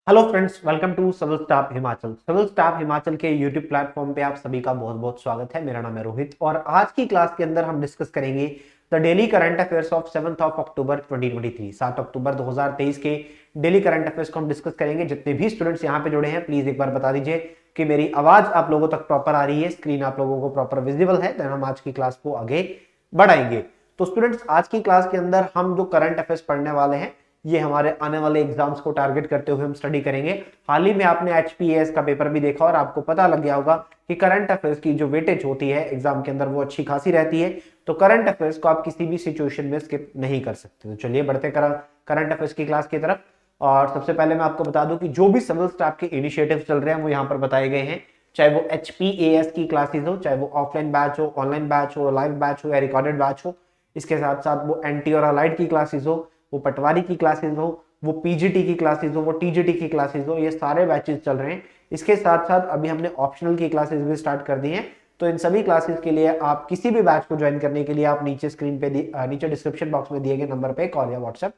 Hello friends, welcome to civil staff Himachal. Civil staff Himachal के YouTube platform पे आप सभी का बहुत बहुत स्वागत है। मेरा नाम है रोहित और आज की क्लास के अंदर हम डिस्कस करेंगे the daily current affairs of 7 अक्टूबर 2023। 7 अक्टूबर 2023 के डेली करंट अफेयर्स को हम डिस्कस करेंगे। जितने भी स्टूडेंट्स यहाँ पे जुड़े हैं प्लीज एक बार बता दीजिए कि मेरी आवाज आप लोगों तक प्रॉपर आ रही है, स्क्रीन आप लोगों को प्रॉपर विजिबल है। देन हम आज की क्लास को आगे बढ़ाएंगे। तो स्टूडेंट्स, आज की क्लास के अंदर हम जो करंट अफेयर्स पढ़ने वाले हैं ये हमारे आने वाले एग्जाम्स को टारगेट करते हुए हम स्टडी करेंगे। हाल ही में आपने एचपीएस का पेपर भी देखा और आपको पता लग गया होगा कि करंट अफेयर्स की जो वेटेज होती है एग्जाम के अंदर वो अच्छी खासी रहती है। तो करंट अफेयर्स को आप किसी भी सिचुएशन में स्किप नहीं कर सकते। तो चलिए बढ़ते करंट अफेयर्स की क्लास की तरफ। और सबसे पहले मैं आपको बता दूं कि जो भी सिविल स्टाफ के इनिशिएटिव चल रहे हैं वो यहाँ पर बताए गए हैं, चाहे वो एचपीएस की क्लासेस हो, चाहे वो ऑफलाइन बैच हो, ऑनलाइन बैच हो, लाइव बैच हो या रिकॉर्डेड बैच हो। इसके साथ साथ वो एनटी और अलाइड की क्लासेस हो, वो पटवारी की क्लासेस हो, वो पीजीटी की क्लासेस हो, वो टीजीटी की क्लासेस हो, ये सारे बैचेस चल रहे हैं। इसके साथ साथ अभी हमने ऑप्शनल की क्लासेस भी स्टार्ट कर दी हैं। तो इन सभी क्लासेस के लिए आप किसी भी बैच को ज्वाइन करने के लिए आप नीचे स्क्रीन पे नीचे डिस्क्रिप्शन बॉक्स में दिए गए नंबर पे कॉल या व्हाट्सएप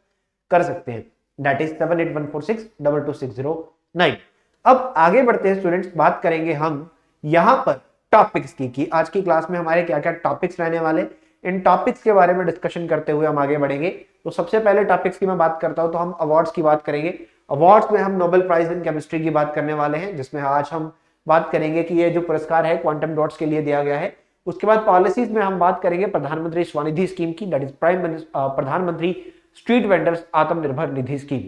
कर सकते हैं। That is 7814622609। अब आगे बढ़ते हैं स्टूडेंट्स, बात करेंगे हम यहाँ पर टॉपिक्स की कि आज की क्लास में हमारे क्या क्या टॉपिक्स रहने वाले। इन टॉपिक्स के बारे में डिस्कशन करते हुए हम आगे बढ़ेंगे। तो सबसे पहले टॉपिक्स की मैं बात करता हूं तो हम अवार्ड्स की बात करेंगे। अवार्ड्स में हम नोबेल प्राइज इन केमिस्ट्री की बात करने वाले हैं, जिसमें आज हम बात करेंगे कि ये जो पुरस्कार है क्वांटम डॉट्स के लिए दिया गया है। उसके बाद पॉलिसीज में हम बात करेंगे प्रधानमंत्री स्वनिधि स्कीम की, दैट इज प्रधानमंत्री स्ट्रीट वेंडर्स आत्मनिर्भर निधि स्कीम।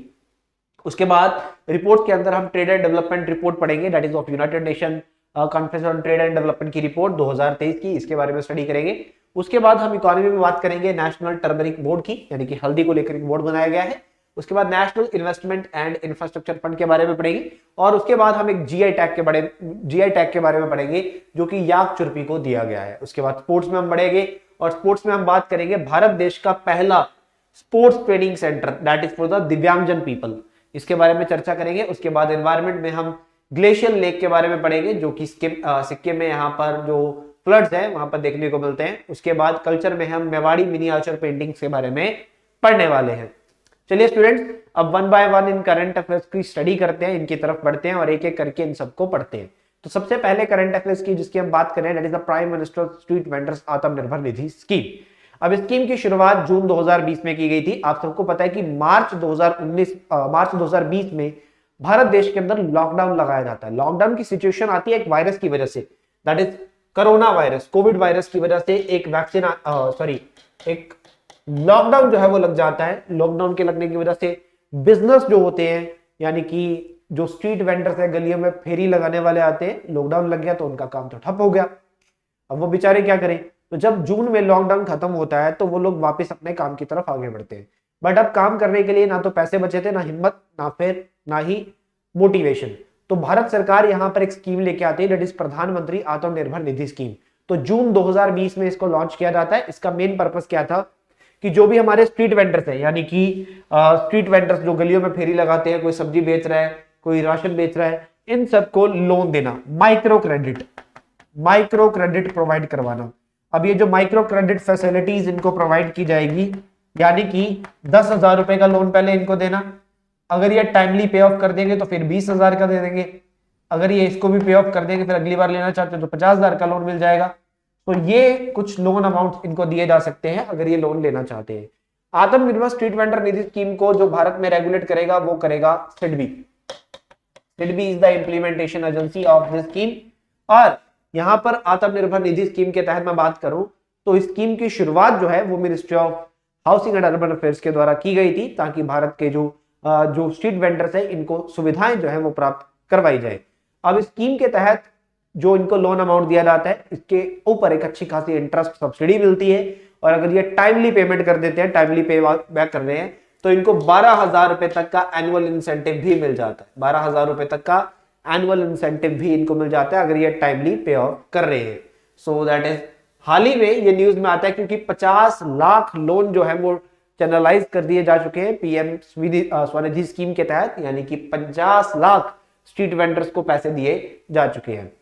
उसके बाद रिपोर्ट के अंदर हम ट्रेड एंड डेवलपमेंट रिपोर्ट पढ़ेंगे, that is of United nation conference on trade and development की रिपोर्ट 2023 की, इसके बारे में स्टडी करेंगे। उसके बाद हम इकोनॉमी में बात करेंगे नेशनल टर्मरिक बोर्ड की, यानी कि हल्दी को लेकर एक बोर्ड बनाया गया है। उसके बाद national investment and infrastructure fund के बारे में पढ़ेंगे। और उसके बाद हम एक जीआई टैग के बारे में पढ़ेंगे जो कि याक चुर्पी को दिया गया है। उसके बाद स्पोर्ट्स में हम बढ़ेंगे और स्पोर्ट्स में हम बात करेंगे भारत देश का पहला sports training centre, that is for the दिव्यांगजन पीपल, इसके बारे में चर्चा करेंगे। उसके बाद एनवायरमेंट में हम ग्लेशियर लेक के बारे में पढ़ेंगे जो कि सिक्किम में यहाँ पर जो फ्लड्स है वहां पर देखने को मिलते हैं। उसके बाद कल्चर में हम मेवाड़ी मिनिएचर पेंटिंग्स के बारे में पढ़ने वाले हैं। चलिए स्टूडेंट्स, अब one by one in current affairs की स्टडी करते हैं, इनकी तरफ बढ़ते हैं और एक एक करके इन सबको पढ़ते हैं। तो सबसे पहले करंट अफेयर्स की जिसकी हम बात करें, that is the prime minister street vendors आत्मनिर्भर निधि स्कीम। अब स्कीम की शुरुआत जून 2020 में की गई थी। आप सबको पता है कि मार्च 2020 में भारत देश के अंदर लॉकडाउन लगाया जाता है। लॉकडाउन की सिचुएशन आती है एक वायरस की वजह से, that is corona virus, Covid virus की वजह से एक वैक्सीन एक लॉकडाउन जो है वो लग जाता है। लॉकडाउन के लगने की वजह से बिजनेस जो होते हैं, यानी कि जो स्ट्रीट वेंडर्स है, गलियों में फेरी लगाने वाले आते हैं, लॉकडाउन लग गया तो उनका काम तो ठप हो गया। अब वो बेचारे क्या करें। तो जब जून में लॉकडाउन खत्म होता है तो वो लोग वापस अपने काम की तरफ आगे बढ़ते हैं। बट अब काम करने के लिए ना तो पैसे बचे थे, ना हिम्मत, ना ही मोटिवेशन। तो भारत सरकार यहां पर एक स्कीम लेके आती है, दैट इज प्रधानमंत्री आत्मनिर्भर निधि स्कीम। तो जून 2020 में इसको लॉन्च किया जाता है। इसका मेन पर्पस क्या था कि जो भी हमारे स्ट्रीट वेंडर्स हैं, यानी कि स्ट्रीट वेंडर्स जो गलियों में फेरी लगाते हैं, कोई सब्जी बेच रहा है, कोई राशन बेच रहा है, इन सबको लोन देना, माइक्रो क्रेडिट प्रोवाइड करवाना। अब ये जो माइक्रो क्रेडिट फैसिलिटीज इनको प्रोवाइड की जाएगी, यानी कि 10,000 रुपए का लोन पहले इनको देना, अगर ये टाइमली पे ऑफ कर देंगे तो फिर 20,000 का दे देंगे, अगर ये इसको भी पे ऑफ कर देंगे फिर अगली बार लेना चाहते हो तो 50,000 का लोन मिल जाएगा। तो ये कुछ लोन अमाउंट इनको दिए जा सकते हैं अगर ये लोन लेना चाहते हैं। आत्मनिर्भर स्ट्रीट वेंडर निधि स्कीम को जो भारत में रेगुलेट करेगा वो करेगा SIDBI. SIDBI is the implementation agency of this scheme. और यहां पर आत्मनिर्भर निधि स्कीम के तहत मैं बात करूं तो इस स्कीम की शुरुआत जो है वो ministry of housing and urban affairs के द्वारा की गई थी, ताकि भारत के जो स्ट्रीट वेंडर्स है इनको सुविधाएं जो है वो प्राप्त करवाई जाए। अब इस स्कीम के तहत जो इनको लोन अमाउंट दिया जाता है, इसके ऊपर एक अच्छी खासी इंटरेस्ट सब्सिडी मिलती है। और अगर ये टाइमली पेमेंट कर देते हैं, टाइमली पे बैक कर रहे हैं, तो इनको 12,000 रुपए तक का एनुअल इंसेंटिव भी मिल जाता है। 12,000 रुपए तक का एनुअल इंसेंटिव भी इनको मिल जाता है अगर ये टाइमली पे ऑफ कर रहे हैं। सो दैट इज, हाल ही में ये न्यूज में आता है क्योंकि 50 लाख लोन जो है वो चैनलाइज कर दिए जा चुके हैं पीएम स्वनिधि स्कीम के तहत, यानी कि 50 लाख स्ट्रीट वेंडर्स को पैसे दिए जा चुके हैं।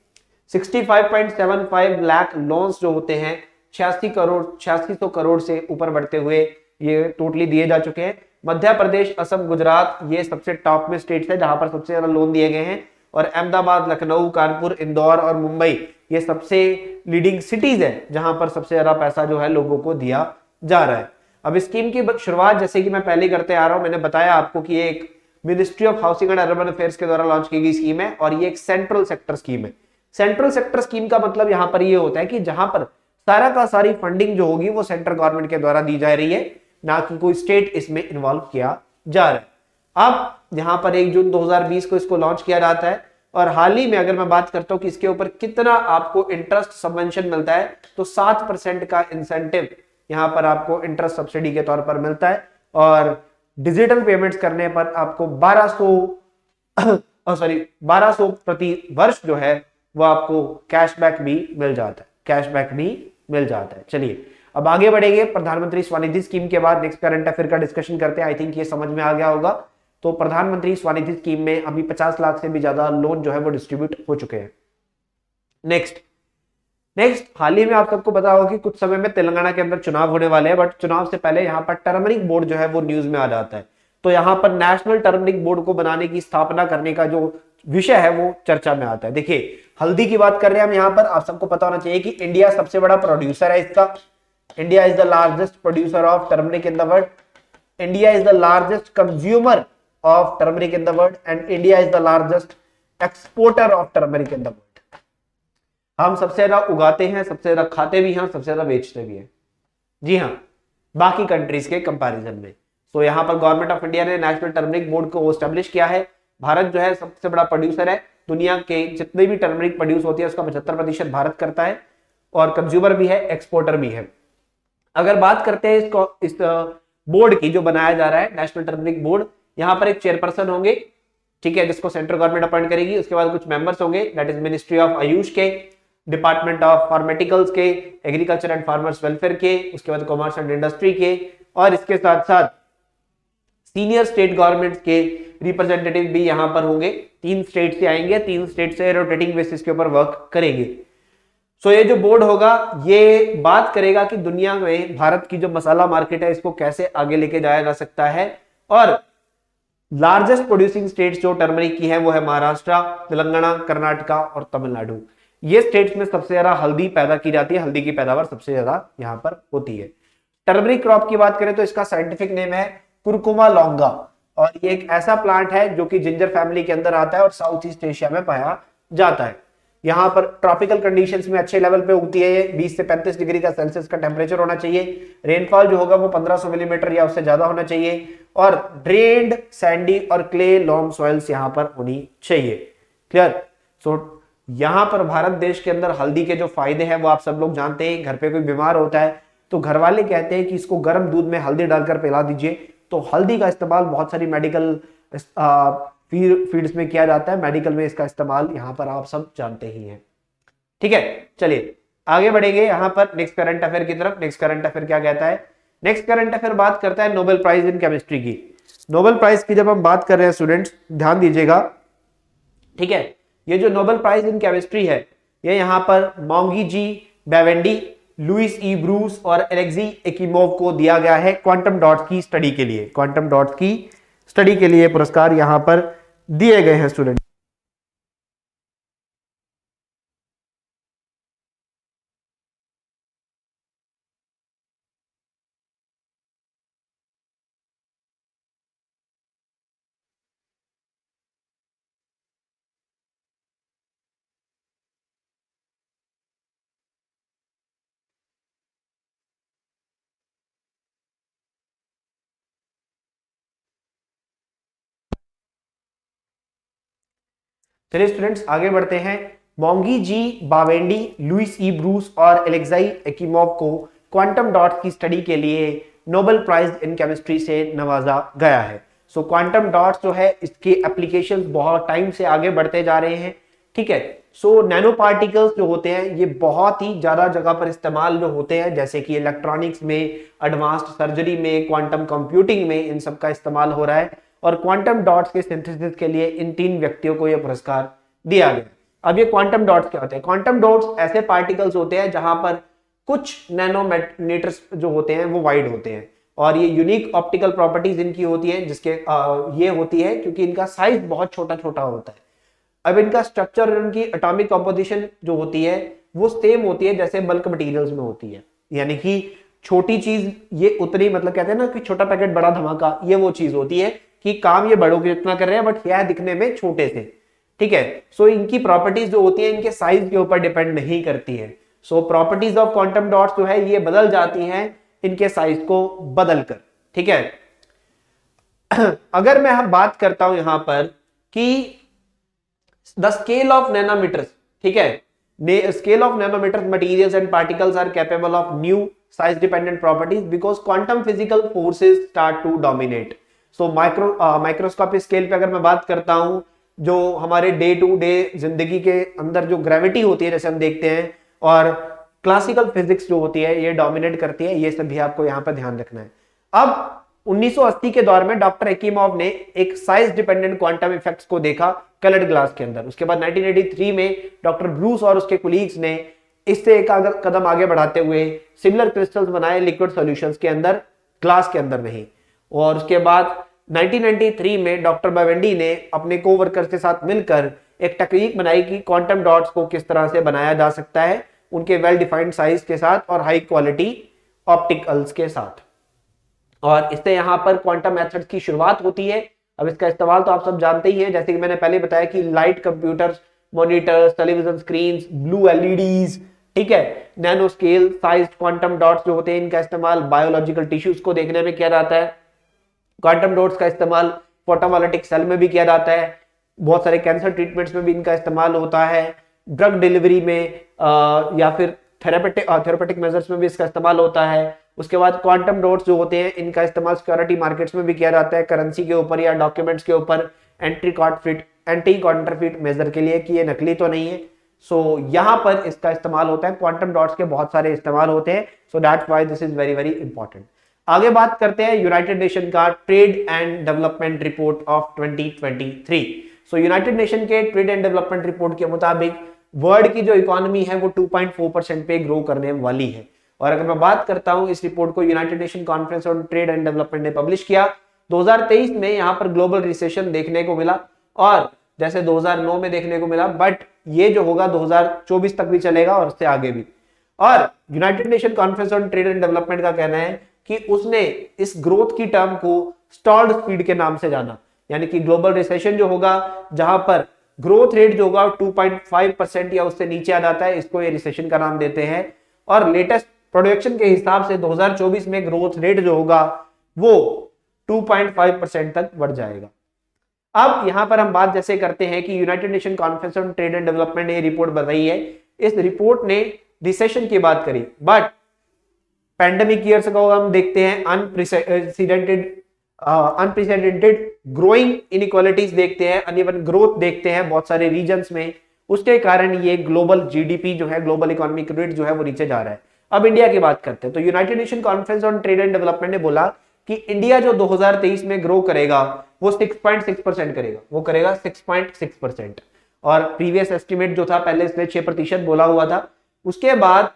65.75 लाख लोन्स जो होते हैं 86 करोड़ 8600 करोड़ से ऊपर बढ़ते हुए ये टोटली दिए जा चुके हैं। मध्य प्रदेश, असम, गुजरात ये सबसे टॉप में स्टेट्स है जहां पर सबसे ज्यादा लोन दिए गए हैं। और अहमदाबाद, लखनऊ, कानपुर, इंदौर और मुंबई ये सबसे लीडिंग सिटीज है जहां पर सबसे ज्यादा पैसा जो है लोगों को दिया जा रहा है। अब स्कीम की शुरुआत जैसे कि मैं पहले करते आ रहा हूं, मैंने बताया आपको कि ये एक ministry of housing and urban affairs के द्वारा लॉन्च की गई स्कीम है और ये एक सेंट्रल सेक्टर स्कीम है। सेंट्रल सेक्टर स्कीम का मतलब यहां पर ये होता है कि जहां पर सारा का सारी फंडिंग जो होगी वो सेंट्रल गवर्नमेंट के द्वारा दी जा रही है, ना कि कोई स्टेट इसमें इन्वॉल्व किया जा रहा है। अब यहां पर 1 जून 2020 को इसको लॉन्च किया जाता है और हाल ही में अगर मैं बात करता हूं कि इसके ऊपर कितना आपको इंटरेस्ट सबवेंशन मिलता है, तो 7% का इंसेंटिव यहां पर आपको इंटरेस्ट सब्सिडी के तौर पर मिलता है और डिजिटल पेमेंट्स करने पर आपको 1200 प्रति वर्ष जो है वो आपको कैशबैक भी मिल जाता है, कैशबैक भी मिल जाता है। चलिए अब आगे बढ़ेंगे। प्रधानमंत्री स्वनिधि स्कीम के बाद नेक्स्ट करंट अफेयर का डिस्कशन करते हैं। आई थिंक ये समझ में आ गया होगा। तो प्रधानमंत्री स्वनिधि स्कीम में अभी 50 लाख से भी ज्यादा लोन जो है वो डिस्ट्रीब्यूट हो चुके हैं। नेक्स्ट हाल ही में आप सबको पता होगा कि कुछ समय में तेलंगाना के अंदर चुनाव होने वाले हैं, बट चुनाव से पहले यहाँ पर टर्मरिक बोर्ड जो है वो न्यूज में आ जाता है। तो यहाँ पर नेशनल टर्मरिक बोर्ड को बनाने की स्थापना करने का जो विषय है वो चर्चा में आता है। देखिए हल्दी की बात कर रहे हैं हम यहाँ पर। आप सबको पता होना चाहिए कि इंडिया सबसे बड़ा प्रोड्यूसर है इसका। India is the largest producer of turmeric in the world. India is the largest consumer of turmeric in the world and India is the largest exporter of turmeric in the world. हम सबसे ज्यादा उगाते हैं, सबसे ज्यादा खाते भी हैं, सबसे ज्यादा बेचते भी हैं। जी हाँ, बाकी कंट्रीज के कंपैरिजन में। तो यहाँ पर गवर्नमेंट ऑफ इंडिया ने नेशनल टर्मरिक बोर्ड को एस्टेब्लिश किया है। भारत जो है सबसे बड़ा प्रोड्यूसर है। दुनिया के जितने भी टर्मरिक प्रोड्यूस होती है उसका 75% भारत करता है और कंज्यूमर भी है, एक्सपोर्टर भी है। अगर बात करते हैं इस बोर्ड की जो बनाया जा रहा है, नेशनल टर्मरिक बोर्ड, यहाँ पर एक चेयरपर्सन होंगे, ठीक है, जिसको सेंट्रल गवर्नमेंट अपॉइंट करेगी। उसके बाद कुछ मेंबर्स होंगे, that is ministry of Ayush के, डिपार्टमेंट ऑफ फार्मेटिकल्स के, एग्रीकल्चर एंड फार्मर्स वेलफेयर के, उसके बाद कॉमर्स एंड इंडस्ट्री के, और इसके साथ साथ सीनियर स्टेट गवर्नमेंट के रिप्रेजेंटेटिव भी यहां पर होंगे। 3 स्टेट से आएंगे, 3 स्टेट से रोटेटिंग बेसिस के ऊपर वर्क करेंगे। सो ये जो बोर्ड होगा ये बात करेगा कि दुनिया में भारत की जो मसाला मार्केट है इसको कैसे आगे लेके जाया जा सकता है। और लार्जेस्ट प्रोड्यूसिंग स्टेट्स जो टर्मरिक की है वो है महाराष्ट्र, तेलंगाना, कर्नाटका और तमिलनाडु। ये स्टेट्स में सबसे ज्यादा हल्दी पैदा की जाती है, हल्दी की पैदावार सबसे ज्यादा यहां पर होती है। टर्मरिक क्रॉप की बात करें तो इसका साइंटिफिक नेम है कुरकुमा लॉन्गा और ये एक ऐसा प्लांट है जो कि जिंजर फैमिली के अंदर आता है और साउथ ईस्ट एशिया में पाया जाता है। यहाँ पर ट्रॉपिकल कंडीशंस में अच्छे लेवल पे उगती है। ये 20 से 35 डिग्री का सेल्सियस का टेम्परेचर होना चाहिए। रेनफॉल जो होगा वो 1500 मिलीमीटर या उससे ज्यादा होना चाहिए और ड्रेन्ड, सैंडी और क्ले लॉम सॉइल्स यहाँ पर होनी चाहिए। क्लियर? सो यहाँ पर भारत देश के अंदर हल्दी के जो फायदे हैं वो आप सब लोग जानते हैं। घर पे कोई बीमार होता है तो घर वाले कहते हैं कि इसको गर्म दूध में हल्दी डालकर पिला दीजिए। तो हल्दी का इस्तेमाल बहुत सारी मेडिकल फील्ड्स में किया जाता है। मेडिकल में इसका इस्तेमाल यहाँ पर आप सब जानते ही हैं। ठीक है, चलिए आगे बढ़ेंगे यहाँ पर नेक्स्ट करंट अफेयर की तरफ। नेक्स्ट करंट अफेयर क्या कहता है? नेक्स्ट करंट अफेयर बात करता है नोबेल प्राइज इन केमिस्ट्री की। नोबेल प्राइज की जब हम बात कर रहे हैं स्टूडेंट्स, ध्यान दीजिएगा, ठीक है। ये जो नोबेल प्राइज इन केमिस्ट्री है ये यहाँ पर मोंगी जी बैवेंडी, लुइस ई ब्रूस और एलेक्सी एकिमोव को दिया गया है क्वांटम डॉट्स की स्टडी के लिए। क्वांटम डॉट्स की स्टडी के लिए पुरस्कार यहां पर दिए गए हैं स्टूडेंट। चलिए स्टूडेंट्स आगे बढ़ते हैं। मोंगी जी बावेंडी, लुइस ई ब्रूस और एलेक्साई एकिमोव को क्वांटम डॉट्स की स्टडी के लिए नोबेल प्राइज इन केमिस्ट्री से नवाजा गया है। सो क्वांटम डॉट्स जो है इसके एप्लीकेशंस बहुत टाइम से आगे बढ़ते जा रहे हैं। ठीक है, सो नैनो पार्टिकल्स जो होते हैं ये बहुत ही ज्यादा जगह पर इस्तेमाल जो होते हैं, जैसे कि इलेक्ट्रॉनिक्स में, एडवांस्ड सर्जरी में, क्वांटम कंप्यूटिंग में, इन सब का इस्तेमाल हो रहा है। और क्वांटम डॉट्स के सिंथेसिस के लिए इन 3 व्यक्तियों को यह पुरस्कार दिया गया। अब ये क्वांटम डॉट्स क्या होते हैं? क्वांटम डॉट्स ऐसे पार्टिकल्स होते हैं जहां पर कुछ नैनोमीटर्स जो होते हैं वो वाइड होते हैं और ये यूनिक ऑप्टिकल प्रॉपर्टीज इनकी होती है, जिसके ये होती है क्योंकि इनका साइज बहुत छोटा छोटा होता है। अब इनका स्ट्रक्चर और इनकी एटॉमिक कंपोजिशन जो होती है वो सेम होती है जैसे बल्क मटेरियल्स में होती है, यानी कि छोटी चीज ये उतनी, मतलब कहते हैं ना कि छोटा पैकेट बड़ा धमाका, ये वो चीज होती है कि काम ये बड़ों के जितना कर रहे हैं बट यह दिखने में छोटे से। ठीक है, सो इनकी प्रॉपर्टीज जो होती है इनके साइज के ऊपर डिपेंड नहीं करती है। सो प्रॉपर्टीज ऑफ क्वांटम डॉट्स जो है ये बदल जाती हैं इनके साइज को बदलकर। ठीक है, अगर मैं बात करता हूं यहां पर कि द स्केल ऑफ नैनोमीटर्स, ठीक है, scale of nanometers materials and particles are capable of new size dependent properties because quantum physical forces start to dominate. So microscopic scale पे अगर मैं बात करता हूं, जो हमारे डे टू डे जिंदगी के अंदर जो ग्रेविटी होती है जैसे हम देखते हैं, और क्लासिकल फिजिक्स जो होती है ये डोमिनेट करती है, ये सब भी आपको यहाँ पर ध्यान रखना है। अब 1980 के दौर में डॉक्टर एकीमोव ने एक साइज डिपेंडेंट क्वांटम इफेक्ट्स को देखा कलर्ड ग्लास के अंदर। उसके बाद 1983 में डॉक्टर ब्रूस और उसके कुलीग्स ने इससे एक कदम आगे बढ़ाते हुए सिमिलर क्रिस्टल्स बनाए लिक्विड सॉल्यूशंस के अंदर, ग्लास के अंदर नहीं। और उसके बाद 1993 में डॉक्टर बावेंडी ने अपने कोवर्कर्स के साथ मिलकर एक टेक्निक बनाई कि क्वांटम डॉट्स को किस तरह से बनाया जा सकता है उनके वेल डिफाइंड साइज के साथ और हाई क्वालिटी ऑप्टिकल्स के साथ। और इससे यहां पर क्वांटम मेथड्स की शुरुआत होती है। अब इसका इस्तेमाल तो आप सब जानते ही हैं, जैसे कि मैंने पहले बताया कि light computers, monitors, television screens, blue LEDs, ठीक है, nano scale size quantum dots जो होते हैं इनका इस्तेमाल बायोलॉजिकल टिश्यूज को देखने में किया जाता है। क्वांटम डॉट्स का इस्तेमाल फोटोवोल्टिक सेल में भी किया जाता है, बहुत सारे कैंसर ट्रीटमेंट्स में भी इनका इस्तेमाल होता है, ड्रग डिलीवरी में या फिर थेरेपेटिक मेजर्स में भी इसका इस्तेमाल होता है। उसके बाद क्वांटम डॉट्स जो होते हैं इनका इस्तेमाल सिक्योरिटी मार्केट्स में भी किया जाता है, करेंसी के ऊपर या डॉक्यूमेंट्स के ऊपर एंटी काउंटरफीट मेजर के लिए कि ये नकली तो नहीं है। सो यहां पर इसका इस्तेमाल होता है। क्वांटम डॉट्स के बहुत सारे इस्तेमाल होते हैं, so that's why this is very very important. आगे बात करते हैं यूनाइटेड नेशन का trade and development report of 2023। So United nation के ट्रेड एंड डेवलपमेंट रिपोर्ट के मुताबिक वर्ल्ड की जो इकोनॉमी है वो 2.4% पे ग्रो करने वाली है। और अगर मैं बात करता हूं इस रिपोर्ट को United nation conference on trade and development ने पब्लिश किया 2023 में। यहां पर ग्लोबल रिसेशन देखने को मिला और जैसे 2009 में देखने को मिला, बट ये जो होगा 2024 तक भी चलेगा और उससे आगे भी। और United nation conference on trade and development का कहना है कि उसने इस ग्रोथ की टर्म को स्टॉल्ड स्पीड के नाम से जाना, यानी कि ग्लोबल रिसेशन जो होगा जहां पर ग्रोथ रेट जो होगा 2.5% या उससे नीचे आ जाता है, इसको ये रिसेशन का नाम देते हैं। और लेटेस्ट प्रोडक्शन के हिसाब से 2024 में ग्रोथ रेट जो होगा वो 2.5% तक बढ़ जाएगा। अब यहां पर हम बात जैसे करते हैं कि United nation conference on trade and development ने रिपोर्ट बनाई है। इस रिपोर्ट ने रिसेशन की बात करी, बट पैंडेमिक ईयर्स को हम देखते हैं अनप्रेसिडेंटेड ग्रोइंग इनइक्वालिटीज देखते हैं, अनइवन ग्रोथ देखते हैं बहुत सारे रीजन्स में। उसके कारण ये ग्लोबल जीडीपी जो है, ग्लोबल इकोनॉमिक रेट जो है वो नीचे जा रहा है। अब इंडिया की बात करते हैं तो United nation conference on trade and development ने बोला कि इंडिया जो 2023 में ग्रो करेगा वो 6.6% करेगा, वो करेगा 6.6%। और प्रीवियस एस्टिमेट जो था पहले इसने 6% बोला हुआ था। उसके बाद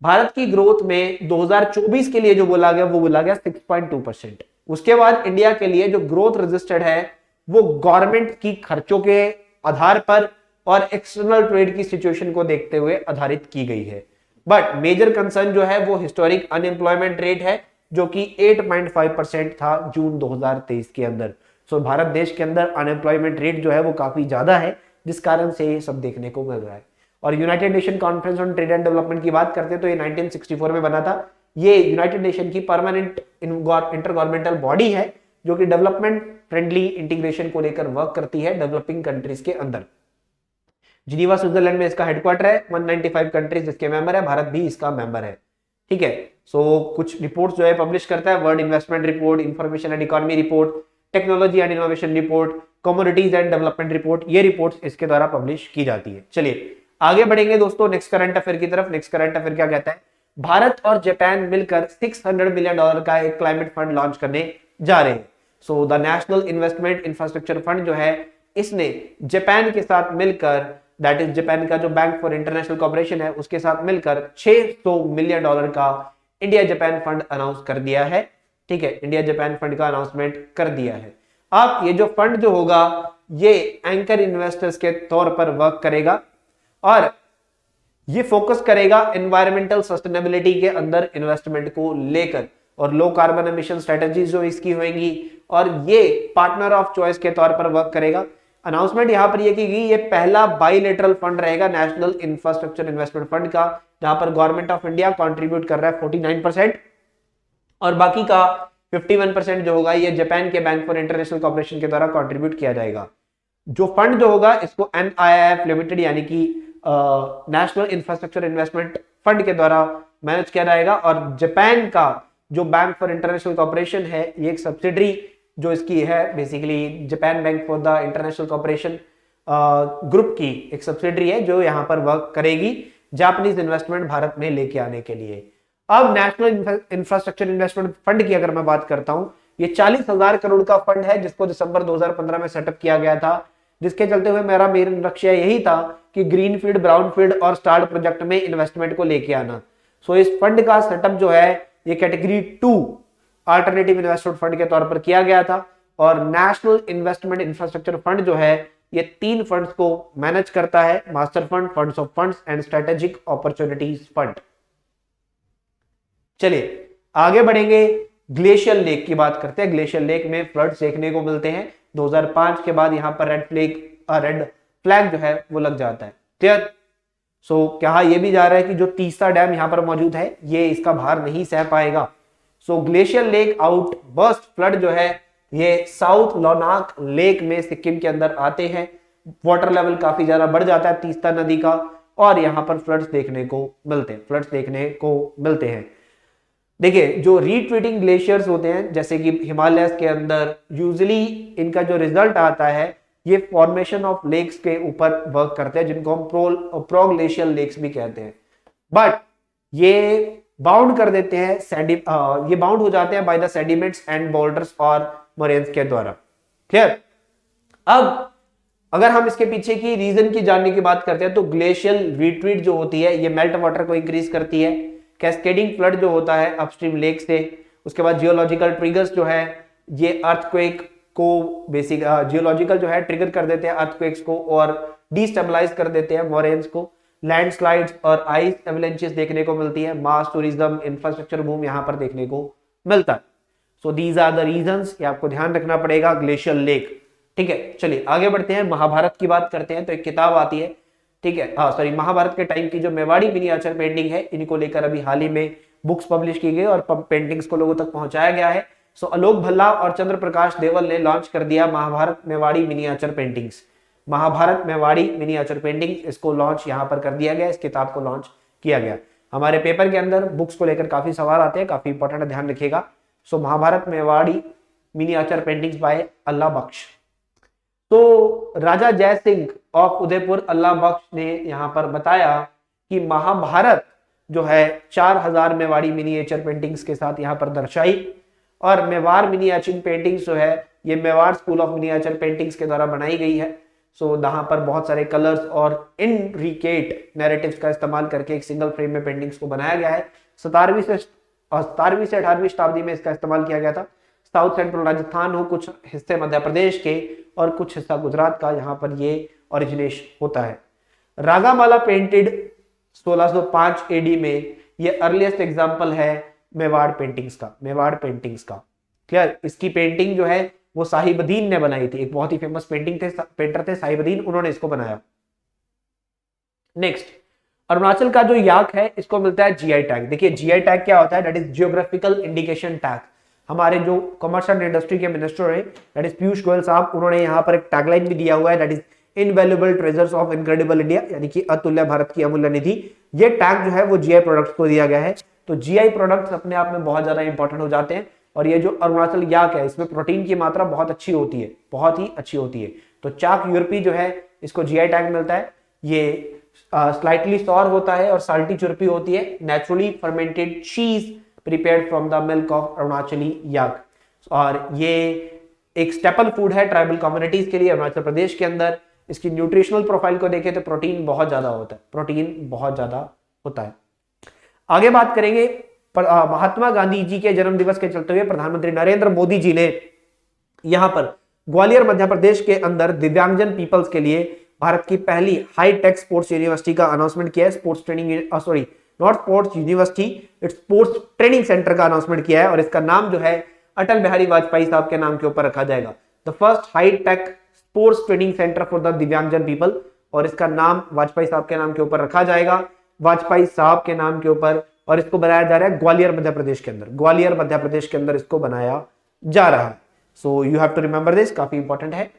भारत की ग्रोथ में 2024 के लिए जो बोला गया वो बोला गया 6.2%। उसके बाद इंडिया के लिए जो ग्रोथ रजिस्टर्ड है वो गवर्नमेंट की खर्चों के आधार पर और एक्सटर्नल ट्रेड की सिचुएशन को देखते हुए आधारित की गई है। बट मेजर कंसर्न जो है वो हिस्टोरिक अनएम्प्लॉयमेंट रेट है जो कि 8.5% था जून 2023 के अंदर। सो भारत देश के अंदर अनएम्प्लॉयमेंट रेट जो है वो काफी ज्यादा है, जिस कारण से ये सब देखने को मिल रहा है। और United nation conference on trade and development की बात करते हैं तो ये 1964 में बना था। ये यूनाइटेड नेशन की परमानेंट इंटरगवर्नमेंटल बॉडी है जो कि डेवलपमेंट फ्रेंडली इंटीग्रेशन को लेकर वर्क करती है डेवलपिंग कंट्रीज के अंदर। जिनीवा स्विट्जरलैंड में इसका हेडक्वार्टर है। 195 कंट्रीज इसके मेंबर है, भारत भी इसका मेंबर है। ठीक है, सो कुछ रिपोर्ट्स जो है पब्लिश करता है, world investment report, information and economy report, technology and innovation report, commodities and development report, ये रिपोर्ट्स इसके द्वारा पब्लिश की जाती है। चलिए आगे बढ़ेंगे दोस्तों नेक्स्ट करंट अफेयर की तरफ। नेक्स्ट करंट अफेयर क्या कहता है, भारत और जापान मिलकर $600 मिलियन का एक क्लाइमेट फंड लॉन्च करने जा रहे हैं। So the national investment infrastructure fund जो है इसने जापान के साथ मिलकर, दैट इज जापान का जो बैंक फॉर इंटरनेशनल कोऑपरेशन है उसके साथ मिलकर $600 मिलियन का इंडिया जापान फंड अनाउंस कर दिया है। ठीक है, इंडिया जापान फंड का अनाउंसमेंट कर दिया है। अब ये जो फंड जो होगा ये एंकर इन्वेस्टर्स के तौर पर वर्क करेगा और ये फोकस करेगा एनवायरमेंटल सस्टेनेबिलिटी के अंदर इन्वेस्टमेंट को लेकर और लो कार्बन एमिशन स्ट्रेटजीज जो इसकी होंगी और ये पार्टनर ऑफ चॉइस के तौर पर वर्क करेगा। अनाउंसमेंट यहां पर यह की गई, ये पहला बाइलेटरल फंड रहेगा नेशनल इंफ्रास्ट्रक्चर इन्वेस्टमेंट फंड का, जहां पर गवर्नमेंट ऑफ इंडिया कंट्रीब्यूट कर रहा है 49% और बाकी का 51% जो होगा ये जापान के बैंक फॉर इंटरनेशनल कॉर्पोरेशन के द्वारा कंट्रीब्यूट किया जाएगा। जो फंड जो होगा इसको NIIF लिमिटेड यानी कि नेशनल इंफ्रास्ट्रक्चर इन्वेस्टमेंट फंड के द्वारा मैनेज किया जाएगा और जापान का जो बैंक फॉर इंटरनेशनल कॉर्पोरेशन है ये एक सब्सिडरी जो इसकी है basically Japan bank for the international corporation group की एक सब्सिडरी है जो यहाँ पर वर्क करेगी जापानीज इन्वेस्टमेंट भारत में लेके आने के लिए। अब नेशनल इंफ्रास्ट्रक्चर इन्वेस्टमेंट फंड की अगर मैं बात करता हूं, ये 40,000 करोड़ का फंड है जिसको दिसंबर 2015 में सेटअप किया गया था, जिसके चलते हुए मेरा मेन लक्ष्य यही था कि ग्रीन फील्ड, ब्राउन फील्ड और स्टार्ट प्रोजेक्ट में इन्वेस्टमेंट को लेके आना। सो इस फंड का सेटअप जो है ये कैटेगरी 2 अल्टरनेटिव इन्वेस्टमेंट फंड के तौर पर किया गया था और नेशनल इन्वेस्टमेंट इंफ्रास्ट्रक्चर फंड जो है ये 3 फंड्स को मैनेज करता है, master fund, funds of funds and strategic opportunities fund. चलिए आगे बढ़ेंगे, ग्लेशियर लेक की बात करते हैं। ग्लेशियर लेक में फ्लड्स देखने को मिलते हैं 2005 के बाद, यहां पर रेड फ्लैग जो है वो लग जाता है। क्लियर? सो कहा यह भी जा रहा है कि जो तीसरा डैम यहां पर मौजूद है ये इसका भार नहीं सह पाएगा। So glacier lake out burst flood जो है ये साउथ लोनाक लेक में सिक्किम के अंदर आते हैं, वाटर लेवल काफी ज्यादा बढ़ जाता है तीस्ता नदी का और यहां पर फ्लड्स देखने को मिलते हैं। देखिए जो रीट्रीटिंग ग्लेशियर्स होते हैं जैसे कि हिमालयस के अंदर यूजुअली इनका जो रिजल्ट आता है ये फॉर्मेशन ऑफ लेक्स के ऊपर वर्क करते हैं जिनको हम प्रोग्लेशियल लेक्स भी कहते हैं, बट ये बाउंड कर देते हैं ये बाउंड हो जाते हैं by the sediments and boulders और मोरेन्स के द्वारा। क्लियर? अब अगर हम इसके पीछे की रीजन की जानने की बात करते हैं तो ग्लेशियल रिट्रीट जो होती है ये मेल्ट वाटर को इंक्रीज करती है, कैस्केडिंग फ्लड जो होता है अपस्ट्रीम लेक से, उसके बाद जियोलॉजिकल ट्रिगर्स जो है ये अर्थक्वेक को जियोलॉजिकल जो है ट्रिगर कर देते हैं अर्थक्वेक्स को और डिस्टेबलाइज कर देते हैं मोरेन्स को, लैंडस्लाइड्स और आइस एवलेंचेस देखने को मिलती है, मास टूरिज्म, इंफ्रास्ट्रक्चर बूम यहां पर देखने को मिलता है। So these are the reasons, ये आपको ध्यान रखना पड़ेगा ग्लेशियर लेक। ठीक है, चलिए आगे बढ़ते हैं, महाभारत की बात करते हैं। तो एक किताब आती है, ठीक है, महाभारत के टाइम की जो मेवाड़ी मिनिएचर पेंटिंग है इनको लेकर अभी हाल ही में बुक्स पब्लिश की गई और पेंटिंग्स को लोगों तक पहुंचाया गया है। सो आलोक भल्ला और चंद्र प्रकाश देवल ने लॉन्च कर दिया Mahabharata Mewari miniature paintings. Mahabharata Mewari miniature painting इसको लॉन्च यहां पर कर दिया गया, इस किताब को लॉन्च किया गया। हमारे पेपर के अंदर बुक्स को लेकर काफी सवाल आते हैं, काफी इंपॉर्टेंट, ध्यान रखिएगा। So Mahabharata Mewari miniature paintings by Allah Bakhsh. तो राजा जय सिंह ऑफ उदयपुर अल्लाह बख्श ने यहां पर बताया कि महाभारत जो है 4000 मेवाड़ी मिनिएचर पेंटिंग्स के साथ यहां पर दर्शाई और मेवाड़ मिनिएचर पेंटिंग्स जो है ये Mewar school of miniature paintings के द्वारा बनाई गई है। सो यहाँ पर बहुत सारे कलर्स और इनरिकेट नैरेटिव्स का इस्तेमाल करके एक सिंगल फ्रेम में पेंटिंग्स को बनाया गया है। 17वीं से 18वीं शताब्दी में इसका इस्तेमाल किया गया था। साउथ सेंट्रल राजस्थान हो, कुछ हिस्से मध्य प्रदेश के और कुछ हिस्सा गुजरात का, यहाँ पर ये ओरिजिनेशन होता है। रागामाला पेंटेड 1605 एडी में ये अर्लीस्ट एग्जांपल है मेवाड़ पेंटिंग्स का। क्लियर? इसकी पेंटिंग जो है वो साहिबुद्दीन ने बनाई थी, एक बहुत ही फेमस पेंटर थे साहिबुद्दीन, उन्होंने इसको बनाया। नेक्स्ट, अरुणाचल का जो याक है इसको मिलता है जीआई टैग। देखिए जीआई टैग क्या होता है? That is geographical indication tag. हमारे जो कॉमर्स एंड इंडस्ट्री के मिनिस्टर है दैट इज पीयूष गोयल साहब, उन्होंने यहाँ पर एक टैगलाइन भी दिया हुआ है, that is invaluable treasures of incredible India, यानी कि अतुल्य भारत की अमूल्य निधि। ये टैग जो है वो जीआई प्रोडक्ट्स को दिया गया है। तो जीआई प्रोडक्ट्स अपने आप में बहुत ज्यादा इंपॉर्टेंट हो जाते हैं और ये जो अरुणाचल याक है इसमें प्रोटीन की मात्रा बहुत अच्छी होती है, बहुत ही अच्छी होती है। तो चाक यूरोपी जो है इसको जीआई टैग मिलता है। ये स्लाइटली सॉर होता है और साल्टी चुरपी होती है, naturally fermented cheese prepared from the milk of Arunachali yak. और ये एक स्टेपल फूड है ट्राइबल कम्युनिटीज के लिए अरुणाचल प्रदेश के अंदर। इसकी न्यूट्रिशनल प्रोफाइल को देखें तो प्रोटीन बहुत ज्यादा होता है, आगे बात करेंगे महात्मा गांधी जी के जन्म दिवस के चलते हुए प्रधानमंत्री नरेंद्र मोदी जी ने यहां पर ग्वालियर मध्य प्रदेश के अंदर दिव्यांगजन पीपल्स के लिए भारत की पहली हाई टेक स्पोर्ट्स यूनिवर्सिटी का अनाउंसमेंट किया है। Sports training sorry not sports university, it's sports training centre का अनाउंसमेंट किया है और इसका नाम जो है अटल बिहारी वाजपेयी साहब के नाम के ऊपर रखा जाएगा। The first high tech sports training centre for the दिव्यांगजन पीपल, और इसका नाम वाजपेयी साहब के नाम के ऊपर रखा जाएगा, वाजपेयी साहब के नाम के ऊपर, और इसको बनाया जा रहा है ग्वालियर मध्य प्रदेश के अंदर। ग्वालियर मध्य प्रदेश के अंदर इसको बनाया जा रहा है। So you have to remember this, काफी इंपॉर्टेंट है।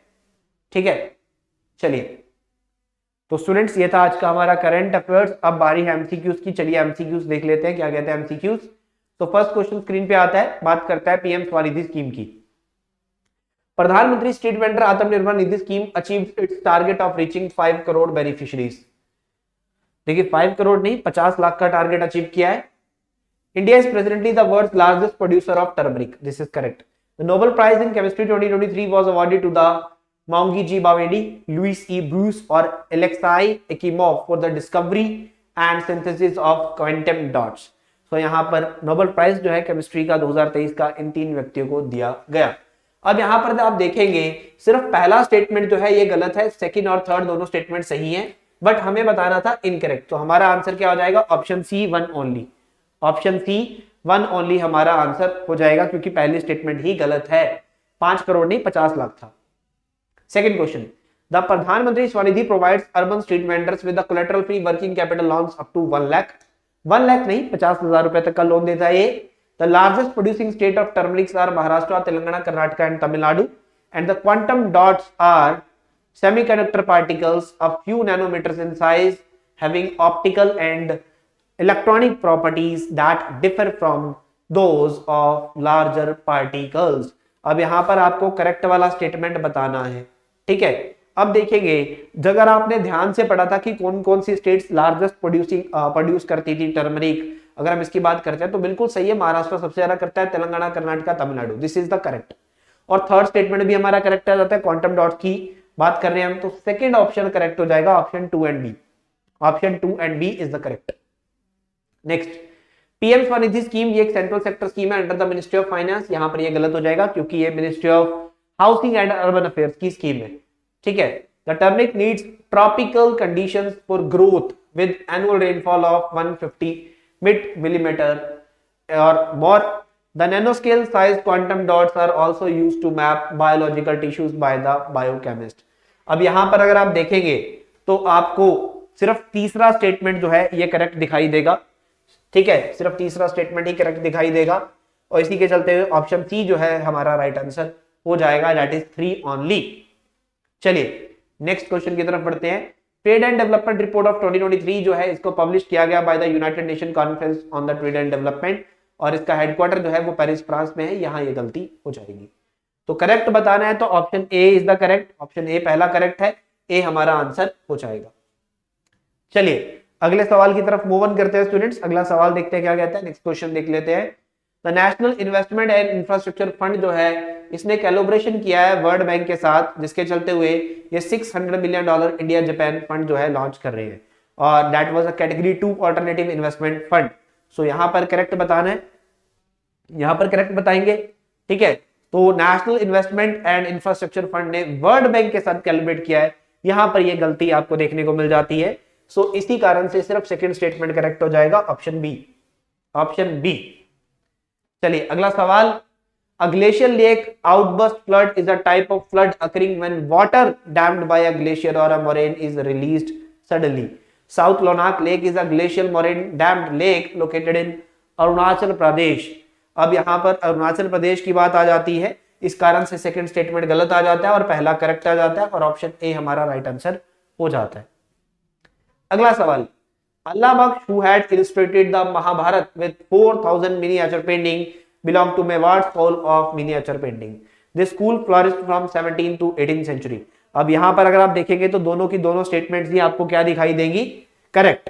ठीक है, चलिए तो स्टूडेंट्स ये था आज का हमारा करंट अफेयर्स। अब बारी है एमसीक्यूज की। चलिए एमसीक्यूज देख लेते हैं क्या कहते हैं एमसीक्यूज। तो फर्स्ट क्वेश्चन स्क्रीन पे आता है, बात करता है पीएम स्वनिधि स्कीम की। प्रधानमंत्री street vendor Atmanirbhar Nidhi scheme achieved its target of reaching 5 crore beneficiaries. देखिए 5 करोड़ नहीं, 50 लाख का टारगेट अचीव किया है। India is presently the world's largest producer of turmeric, this is correct. The Nobel prize in chemistry 2023 was awarded to the Moungi G Bawendi, Louis E Brus और Alexei Ekimov for the discovery and synthesis of quantum dots. तो यहाँ पर Nobel prize जो है chemistry का 2023 का इन 3 व्यक्तियों को दिया गया। अब यहाँ पर आप देखेंगे सिर्फ पहला स्टेटमेंट जो है ये गलत है, सेकंड और थर्ड दोनों स्टेटमेंट सही हैं, बट हमें बताना था इनकरेक्ट। तो हमारा आंसर क्या हो जाएगा, option C 1 only. Option C 1 only हमारा आंसर हो जाएगा, क्योंकि पहली स्टेटमेंट ही गलत है। 5 करोड़ नहीं 50 लाख था। Second question, the Pradhanmantri Svanidhi provides urban street vendors with the collateral free working capital loans up to 1 lakh. 1 lakh नहीं 50,000 रुपए तक का लोन देता है ये। The largest producing state of turmerics are Maharashtra, Telangana, Karnataka and Tamil Nadu, and the quantum dots are semiconductor particles a few nanometers in size having optical and electronic properties that differ from those of larger particles। अब यहां पर आपको correct वाला statement बताना है। ठीक है, अब देखेंगे अगर आपने ध्यान से पढ़ा था कि कौन कौन सी स्टेट्स लार्जेस्ट प्रोड्यूस करती थी टर्मरिक, अगर हम इसकी बात करते हैं तो बिल्कुल सही है, महाराष्ट्र सबसे ज्यादा करता है, Telangana, Karnataka, Tamil Nadu, this is the correct. और थर्ड स्टेटमेंट भी हमारा करेक्ट आ जाता है, क्वांटम डॉट्स की बात कर रहे हैं हम, तो सेकंड ऑप्शन करेक्ट हो जाएगा, option 2 and B. Option 2 and B is the correct. Next, PM SVANidhi scheme ये एक सेंट्रल सेक्टर स्कीम है under the ministry of finance. यहां पर ये गलत हो जाएगा क्योंकि ये ministry of housing and urban affairs की स्कीम है। ठीक है, the turmeric needs tropical conditions for growth with annual rainfall of 150 millimetre और more. The nanoscale sized quantum dots are also used to map biological tissues by the biochemist। अब यहां पर अगर आप देखेंगे तो आपको सिर्फ तीसरा स्टेटमेंट जो है ये करेक्ट दिखाई देगा। ठीक है, सिर्फ तीसरा स्टेटमेंट ही करेक्ट दिखाई देगा और इसी के चलते हुए ऑप्शन सी जो है हमारा राइट आंसर हो जाएगा, दैट इज 3 ओनली। चलिए नेक्स्ट क्वेश्चन की तरफ बढ़ते हैं। Trade and development report of 2023 जो है इसको पब्लिश किया गया by the United nation conference on the trade and development, और इसका हेडक्वार्टर जो है वो पेरिस फ्रांस में है। यहां ये गलती हो जाएगी, तो करेक्ट बताना है तो option A is the correct. Option A पहला करेक्ट है, ए हमारा आंसर हो जाएगा। चलिए अगले सवाल की तरफ मूव ऑन करते हैं स्टूडेंट्स। अगला सवाल देखते हैं क्या कहता है, नेक्स्ट क्वेश्चन देख लेते हैं। The national investment and infrastructure fund जो है इसने कोलैबोरेशन किया है वर्ल्ड बैंक के साथ, जिसके चलते हुए ये $600 मिलियन इंडिया जापान फंड जो है लॉन्च कर रहे हैं, और that was a category 2 alternative investment fund. So यहां पर करेक्ट बताना है, यहां पर करेक्ट बताएंगे। ठीक है, तो national investment and infrastructure fund ने वर्ल्ड बैंक के साथ कैलिब्रेट किया है, यहां पर ये गलती आपको देखने को मिल जाती है। सो इसी कारण से सिर्फ सेकंड स्टेटमेंट करेक्ट हो जाएगा, ऑप्शन बी। Option B. चलिए अगला सवाल। A glacial lake outburst flood is a type of flood occurring when water dammed by a glacier or a moraine is released suddenly. South Lonak Lake is a glacial moraine dammed lake located in Arunachal Pradesh. अब यहां पर अरुणाचल प्रदेश की बात आ जाती है, इस कारण से सेकंड स्टेटमेंट गलत आ जाता है और पहला करेक्ट आ जाता है, और ऑप्शन ए हमारा राइट आंसर हो जाता है। अगला सवाल। अल्लाह बख्श who had illustrated the Mahabharata with 4000 miniature painting belong to Mewar school of miniature painting. This school flourished from 17th to 18th century। अब यहां पर अगर आप देखेंगे तो दोनों की दोनों स्टेटमेंट्स ही आपको क्या दिखाई देंगी, करेक्ट।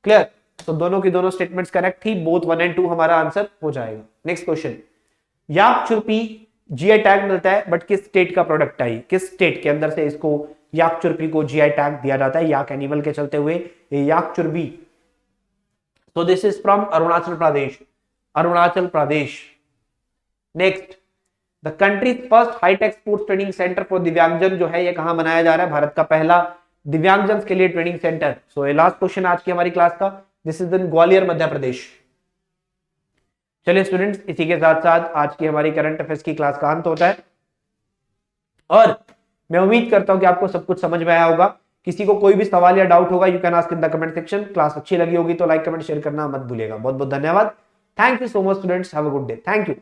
क्लियर, तो दोनों की दोनों स्टेटमेंट्स करेक्ट थी, बोथ 1 एंड 2 हमारा आंसर हो जाएगा। Next question. Yak churpi GI tag मिलता है, बट किस स्टेट का प्रोडक्ट है, किस स्टेट के अंदर से इसको याक चुरपी को जीआई टैग दिया जाता है, याक एनिमल के चलते हुए याक चुरपी। So this is from Arunachal Pradesh. Arunachal Pradesh. Next, the country's first high-tech sports training center for दिव्यांगजन जो है ये कहां बनाया जा रहा है? भारत का पहला दिव्यांगजन के लिए ट्रेनिंग सेंटर. सो ये लास्ट क्वेश्चन आज की हमारी क्लास का. This is in Gwalior Madhya Pradesh. चलिए स्टूडेंट्स, इसी के साथ साथ आज की हमारी करंट अफेयर्स की क्लास का अंत होता है और मैं उम्मीद करता हूं कि आपको सब कुछ समझ में आया होगा. किसी को कोई भी सवाल या डाउट होगा you can ask in the comment section. Class अच्छी लगी होगी तो लाइक कमेंट शेयर करना मत भूलिएगा. बहुत बहुत धन्यवाद. Thank you so much students. Have a good day. Thank you.